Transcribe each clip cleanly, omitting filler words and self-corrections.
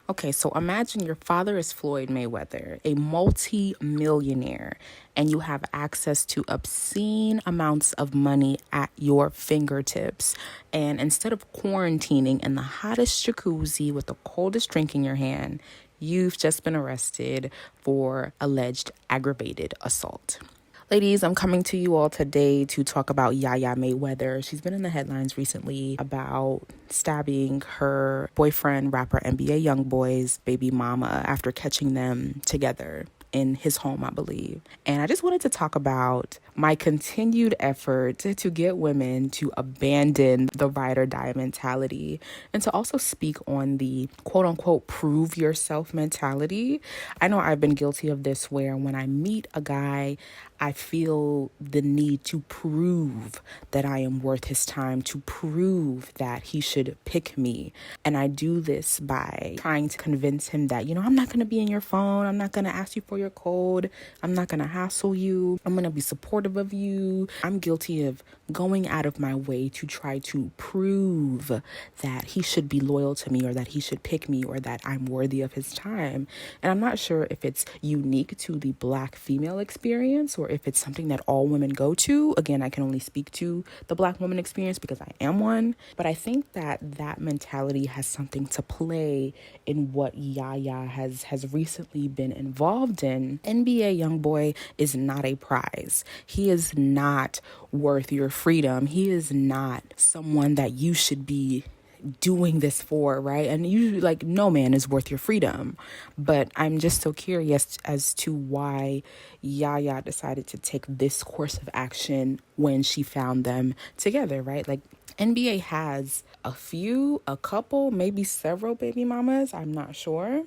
Okay, so imagine your father is Floyd Mayweather, a multi-millionaire, and you have access to obscene amounts of money at your fingertips. And instead of quarantining in the hottest jacuzzi with the coldest drink in your hand, you've just been arrested for alleged aggravated assault. Ladies, I'm coming to you all today to talk about Yaya Mayweather. She's been in the headlines recently about stabbing her boyfriend, rapper NBA Youngboy's baby mama after catching them together in his home, I believe. And I just wanted to talk about my continued effort to get women to abandon the ride or die mentality and to also speak on the quote unquote prove yourself mentality. I know I've been guilty of this where when I meet a guy, I feel the need to prove that I am worth his time, to prove that he should pick me. And I do this by trying to convince him that, I'm not going to be in your phone. I'm not going to ask you for your code. I'm not going to hassle you. I'm going to be supportive of you. I'm guilty of going out of my way to try to prove that he should be loyal to me or that he should pick me or that I'm worthy of his time. And I'm not sure if it's unique to the Black female experience or if it's something that all women go to. Again, I can only speak to the Black woman experience because I am one. But I think that mentality has something to play in what Yaya has recently been involved in. NBA Youngboy is not a prize. He is not worth your freedom. He is not someone that you should be doing this for, right? And you no man is worth your freedom. But I'm just so curious as to why Yaya decided to take this course of action when she found them together, right? NBA has a couple, maybe several baby mamas, I'm not sure.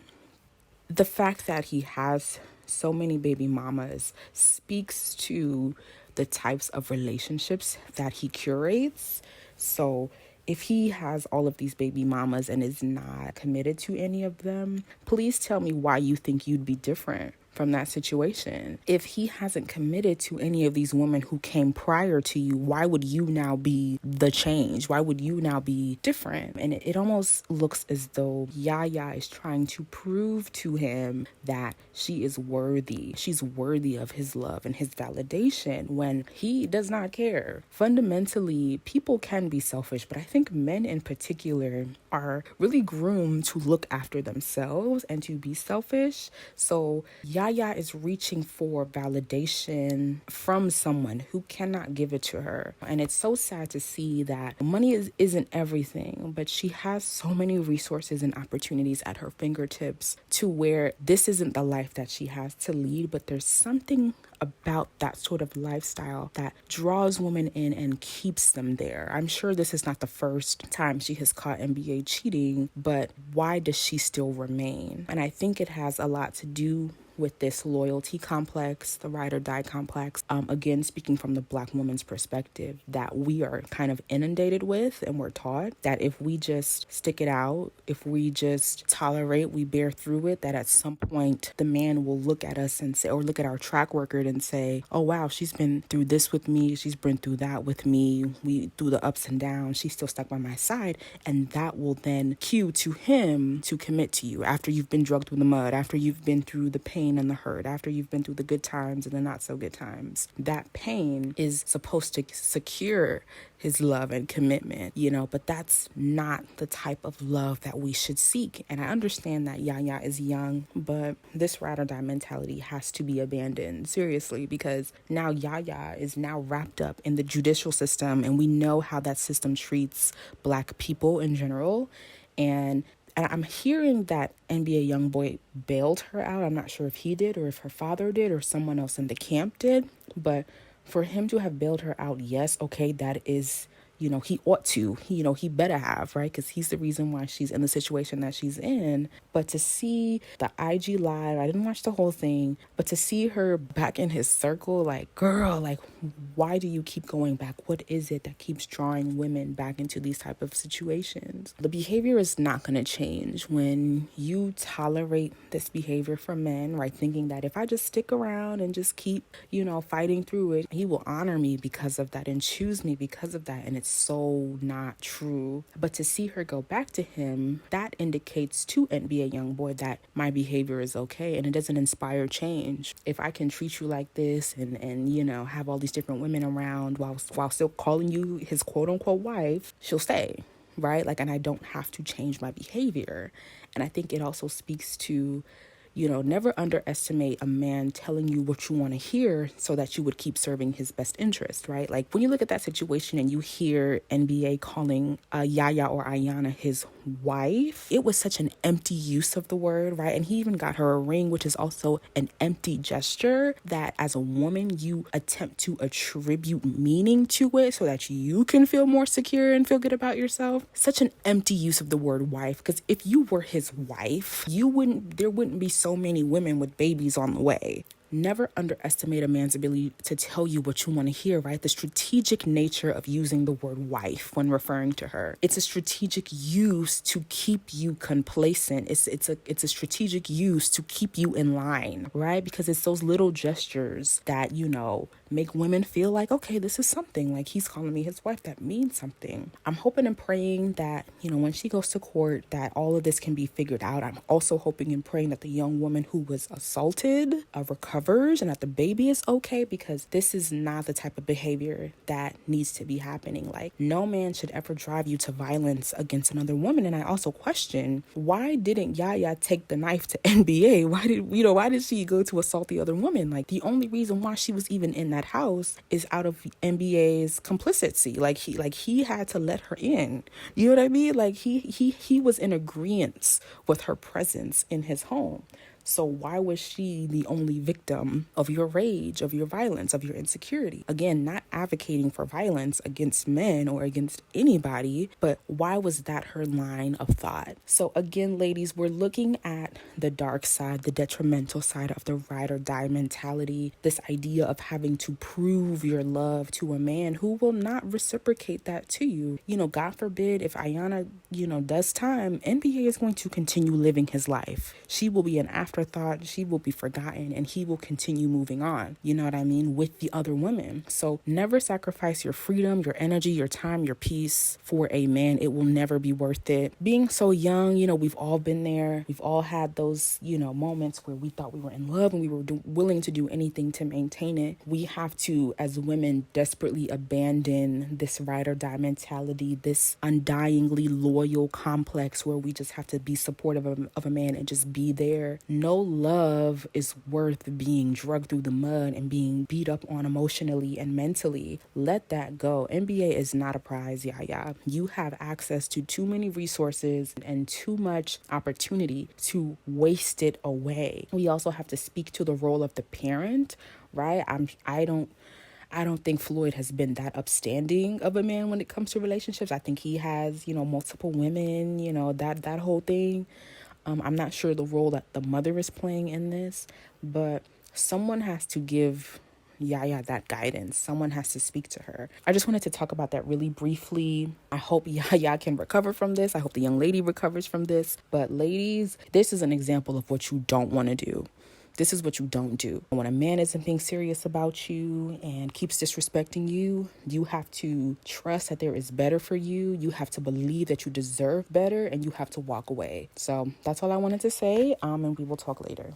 The fact that he has so many baby mamas speaks to the types of relationships that he curates. So if he has all of these baby mamas and is not committed to any of them, please tell me why you think you'd be different from that situation. If he hasn't committed to any of these women who came prior to you, why would you now be the change? Why would you now be different? And it almost looks as though Yaya is trying to prove to him that she is worthy. She's worthy of his love and his validation when he does not care. Fundamentally, people can be selfish, but I think men in particular are really groomed to look after themselves and to be selfish. So Yaya is reaching for validation from someone who cannot give it to her. And it's so sad to see that money isn't everything, but she has so many resources and opportunities at her fingertips to where this isn't the life that she has to lead, but there's something about that sort of lifestyle that draws women in and keeps them there. I'm sure this is not the first time she has caught NBA cheating, but why does she still remain? And I think it has a lot to do with this loyalty complex, the ride or die complex. Again, speaking from the Black woman's perspective, that we are kind of inundated with and we're taught that if we just stick it out, if we just tolerate, we bear through it, that at some point the man will look at us and say, or look at our track record and say, oh wow, she's been through this with me, she's been through that with me, we through the ups and downs, she's still stuck by my side. And that will then cue to him to commit to you after you've been drugged through the mud, after you've been through the pain and the hurt, after you've been through the good times and the not so good times. That pain is supposed to secure his love and commitment, but that's not the type of love that we should seek. And I understand that Yaya is young, but this ride or die mentality has to be abandoned, seriously, because now Yaya is now wrapped up in the judicial system, and we know how that system treats Black people in general. And I'm hearing that NBA Youngboy bailed her out. I'm not sure if he did or if her father did or someone else in the camp did. But for him to have bailed her out, yes, okay, that is, he ought to. He better have, right? Because he's the reason why she's in the situation that she's in. But to see the IG live, I didn't watch the whole thing, but to see her back in his circle, girl, why do you keep going back? What is it that keeps drawing women back into these type of situations? The behavior is not going to change when you tolerate this behavior from men, right? Thinking that if I just stick around and just keep, fighting through it, he will honor me because of that and choose me because of that. And it's so not true. But to see her go back to him, that indicates to NBA YoungBoy that my behavior is okay, and it doesn't inspire change. If I can treat you like this and have all these different women around while still calling you his quote unquote wife, she'll stay, right? Like, and I don't have to change my behavior. And I think it also speaks to, never underestimate a man telling you what you want to hear so that you would keep serving his best interest, right? Like, when you look at that situation and you hear NBA calling Yaya or Ayana his wife, it was such an empty use of the word, right? And he even got her a ring, which is also an empty gesture that as a woman, you attempt to attribute meaning to it so that you can feel more secure and feel good about yourself. Such an empty use of the word wife, because if you were his wife, there wouldn't be so many women with babies on the way. Never underestimate a man's ability to tell you what you want to hear, right? The strategic nature of using the word wife when referring to her. It's a strategic use to keep you complacent. It's a strategic use to keep you in line, right? Because it's those little gestures that, make women feel like, okay, this is something. Like, he's calling me his wife. That means something. I'm hoping and praying that, when she goes to court, that all of this can be figured out. I'm also hoping and praying that the young woman who was assaulted recovers and that the baby is okay, because this is not the type of behavior that needs to be happening. Like, no man should ever drive you to violence against another woman. And I also question, why didn't Yaya take the knife to NBA? Why did she go to assault the other woman? Like, the only reason why she was even in that house is out of NBA's complicity. Like, he had to let her in. You know what I mean? Like, he was in agreement with her presence in his home. So why was she the only victim of your rage, of your violence, of your insecurity? Again, not advocating for violence against men or against anybody, but why was that her line of thought? So again, ladies, we're looking at the dark side, the detrimental side of the ride or die mentality, this idea of having to prove your love to a man who will not reciprocate that to you. God forbid if Ayana, does time, NBA is going to continue living his life. She will be an afterthought, she will be forgotten, and he will continue moving on, you know what I mean, with the other women. So never sacrifice your freedom, your energy, your time, your peace for a man. It will never be worth it. Being so young, we've all been there. We've all had those, moments where we thought we were in love and we were willing to do anything to maintain it. We have to, as women, desperately abandon this ride or die mentality, this undyingly loyal complex where we just have to be supportive of a man and just be there. No love is worth being drugged through the mud and being beat up on emotionally and mentally. Let that go. NBA is not a prize, Yaya. You have access to too many resources and too much opportunity to waste it away. We also have to speak to the role of the parent, right? I don't think Floyd has been that upstanding of a man when it comes to relationships. I think he has, multiple women, that whole thing. I'm not sure the role that the mother is playing in this, but someone has to give Yaya that guidance. Someone has to speak to her. I just wanted to talk about that really briefly. I hope Yaya can recover from this. I hope the young lady recovers from this. But ladies, this is an example of what you don't want to do. This is what you don't do. When a man isn't being serious about you and keeps disrespecting you, you have to trust that there is better for you. You have to believe that you deserve better, and you have to walk away. So that's all I wanted to say. And we will talk later.